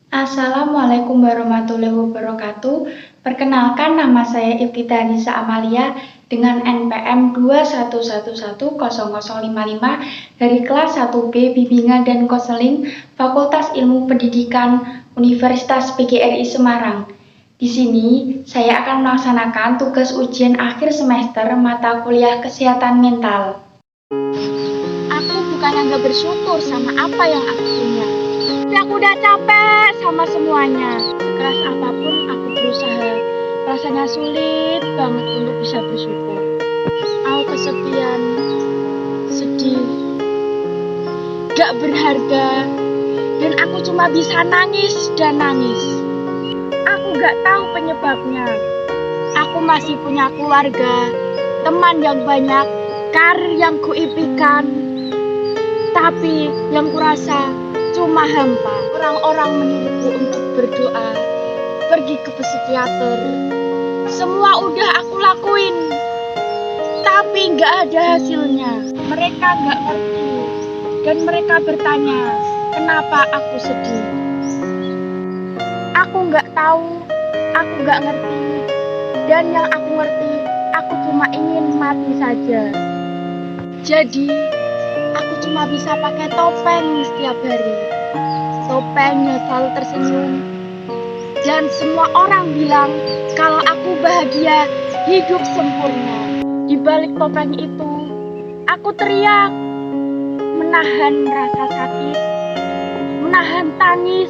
Assalamualaikum warahmatullahi wabarakatuh. Perkenalkan, nama saya Iftitha Nisa Amalia dengan NPM 211100055 dari kelas 1B Bimbingan dan Konseling Fakultas Ilmu Pendidikan Universitas PGRI Semarang. Di sini saya akan melaksanakan tugas ujian akhir semester mata kuliah kesehatan mental. Aku bukan nggak bersyukur sama apa yang aku punya. Tapi aku udah capek sama semuanya. Sekeras apapun aku berusaha. Rasanya sulit banget untuk bisa bersyukur. Aku kesepian, sedih, gak berharga, dan aku cuma bisa nangis dan nangis. Aku gak tahu penyebabnya. Aku masih punya keluarga, teman yang banyak, karir yang kuimpikan, tapi yang kurasa cuma hampa. Orang-orang menyuruhku untuk berdoa, pergi ke psikiater. Semua udah aku lakuin, tapi gak ada hasilnya. Mereka gak ngerti, dan mereka bertanya, kenapa aku sedih. Aku gak tahu, aku gak ngerti, dan yang aku ngerti, aku cuma ingin mati saja. Jadi, aku cuma bisa pakai topeng setiap hari. Topengnya selalu tersenyum. Dan semua orang bilang kalau aku bahagia, hidup sempurna. Di balik topeng itu, aku teriak, menahan rasa sakit, menahan tangis,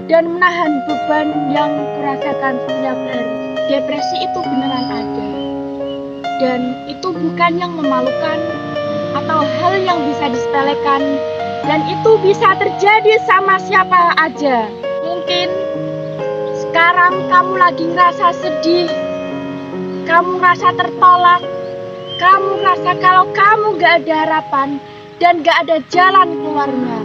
dan menahan beban yang kurasakan setiap hari. Depresi itu beneran ada. Dan itu bukan yang memalukan atau hal yang bisa disepelekan, dan itu bisa terjadi sama siapa aja. Mungkin sekarang kamu lagi ngerasa sedih, kamu ngerasa tertolak, kamu ngerasa kalau kamu gak ada harapan dan gak ada jalan keluarnya.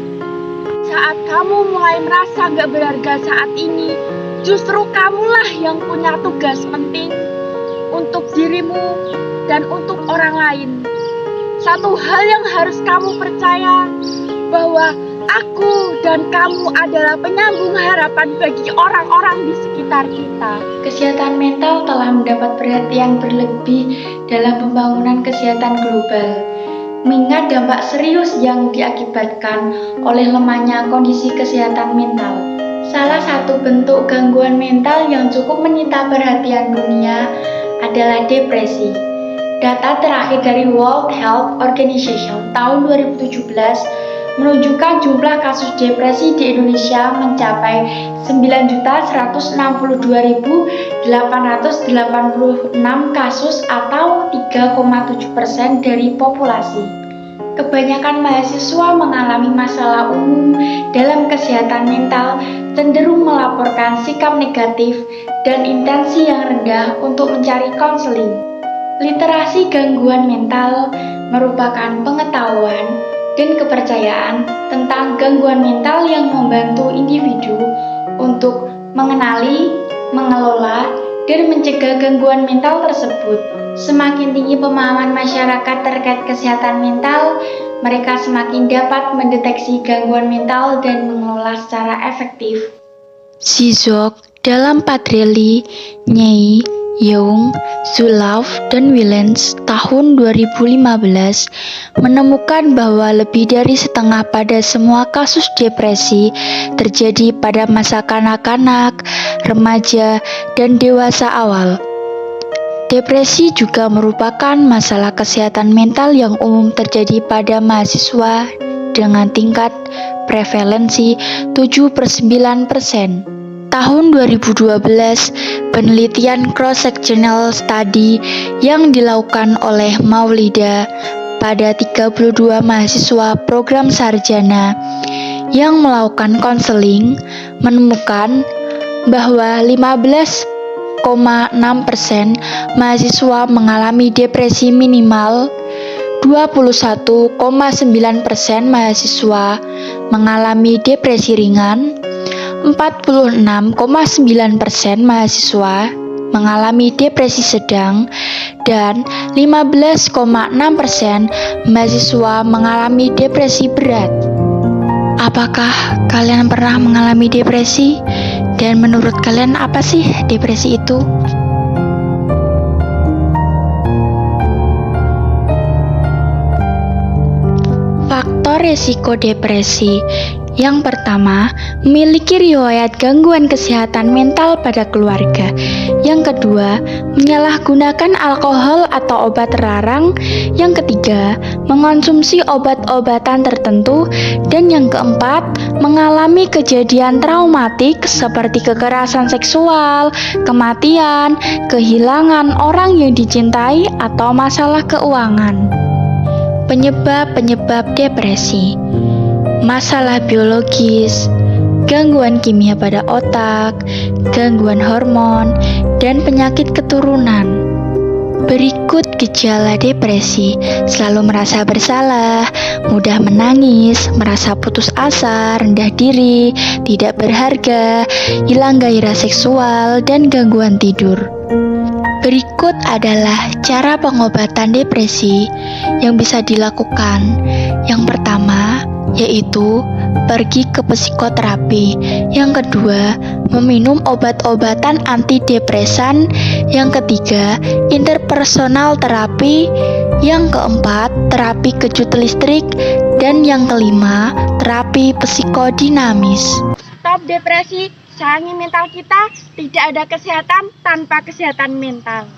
Saat kamu mulai merasa gak berharga saat ini, justru kamulah yang punya tugas penting untuk dirimu dan untuk orang lain. Satu hal yang harus kamu percaya, bahwa aku dan kamu adalah penyambung harapan bagi orang-orang di sekitar kita. Kesehatan mental telah mendapat perhatian berlebih dalam pembangunan kesehatan global, mengingat dampak serius yang diakibatkan oleh lemahnya kondisi kesehatan mental. Salah satu bentuk gangguan mental yang cukup menyita perhatian dunia adalah depresi. Data terakhir dari World Health Organization tahun 2017 menunjukkan jumlah kasus depresi di Indonesia mencapai 9.162.886 kasus atau 3,7% dari populasi. Kebanyakan mahasiswa mengalami masalah umum dalam kesehatan mental, cenderung melaporkan sikap negatif dan intensi yang rendah untuk mencari konseling. Literasi gangguan mental merupakan pengetahuan dan kepercayaan tentang gangguan mental yang membantu individu untuk mengenali, mengelola, dan mencegah gangguan mental tersebut. Semakin tinggi pemahaman masyarakat terkait kesehatan mental, mereka semakin dapat mendeteksi gangguan mental dan mengelola secara efektif. Zizek dalam Padrelli, Nyei, Young, Zulauf, dan Willens tahun 2015 menemukan bahwa lebih dari setengah pada semua kasus depresi terjadi pada masa kanak-kanak, remaja, dan dewasa awal. Depresi juga merupakan masalah kesehatan mental yang umum terjadi pada mahasiswa dengan tingkat prevalensi 7/9%. Tahun 2012, penelitian cross-sectional study yang dilakukan oleh Maulida pada 32 mahasiswa program sarjana yang melakukan konseling menemukan bahwa 15,6% mahasiswa mengalami depresi minimal, 21,9% mahasiswa mengalami depresi ringan, 46,9% mahasiswa mengalami depresi sedang, dan 15,6% mahasiswa mengalami depresi berat. Apakah kalian pernah mengalami depresi? Dan menurut kalian apa sih depresi itu? Faktor resiko depresi. Yang pertama, memiliki riwayat gangguan kesehatan mental pada keluarga. Yang kedua, menyalahgunakan alkohol atau obat terlarang. Yang ketiga, mengonsumsi obat-obatan tertentu. Dan yang keempat, mengalami kejadian traumatik seperti kekerasan seksual, kematian, kehilangan orang yang dicintai, atau masalah keuangan. Penyebab-penyebab depresi: masalah biologis, gangguan kimia pada otak, gangguan hormon, dan penyakit keturunan. Berikut gejala depresi: selalu merasa bersalah, mudah menangis, merasa putus asa, rendah diri, tidak berharga, hilang gairah seksual, dan gangguan tidur. Berikut adalah cara pengobatan depresi yang bisa dilakukan. Yang pertama, yaitu pergi ke psikoterapi. Yang kedua, meminum obat-obatan antidepresan. Yang ketiga, interpersonal terapi. Yang keempat, terapi kejut listrik. Dan yang kelima, terapi psikodinamis. Stop depresi, sayangi mental kita. Tidak ada kesehatan tanpa kesehatan mental.